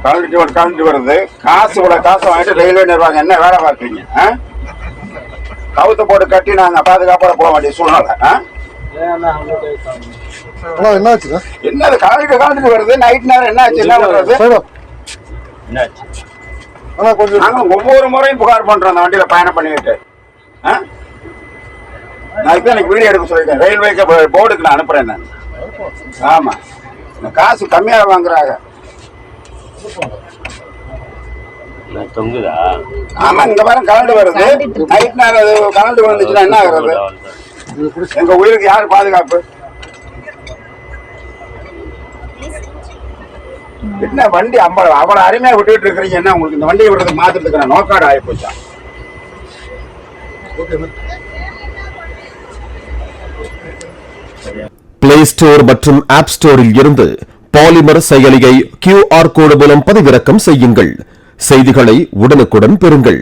கலந்துட்டு வருது. காசு வாங்கிட்டு ரயில்வே நிர்வாகம் என்ன வேலை பார்க்குறீங்க? கவுத்த போட்டு கட்டி நாங்க பாதுகாப்போட போக வேண்டிய சூழ்நிலை. என்னது கலந்துட்டு வருது? நைட் நேரம் என்ன ஆச்சு? என்ன பண்றது? நாங்க ஒவ்வொரு முறையும் புகார் பண்றோம் அந்த வண்டியில பயணம் பண்ணிக்கிட்டு. நான் எனக்கு வீடியோ எடுக்க சொல்லிட்டேன். ரயில்வேக்கு போர்டுக்கு நான் அனுப்புறேன். நான் ஆமா, காசு கம்மியாக வாங்குறாங்க. ஆமா, இந்த மாதிரி கலந்து வருது. நைட் நேரம் கலந்து வந்துச்சுன்னா என்ன ஆகுறது? எங்க உயிருக்கு யாரு பாதுகாப்பு? என்ன வண்டி அவ்வளவு அருமையா விட்டுட்டு இருக்கிறீங்க. என்ன உங்களுக்கு இந்த வண்டியை விடுறதுக்கு மாத்திரத்துக்கு நோக்காடு ஆகி போச்சா? பிளே ஸ்டோர் மற்றும் ஆப் ஸ்டோரில் இருந்து பாலிமர் செயலியை QR கோடு மூலம் பதிவிறக்கம் செய்யுங்கள். செய்திகளை உடனுக்குடன் பெறுங்கள்.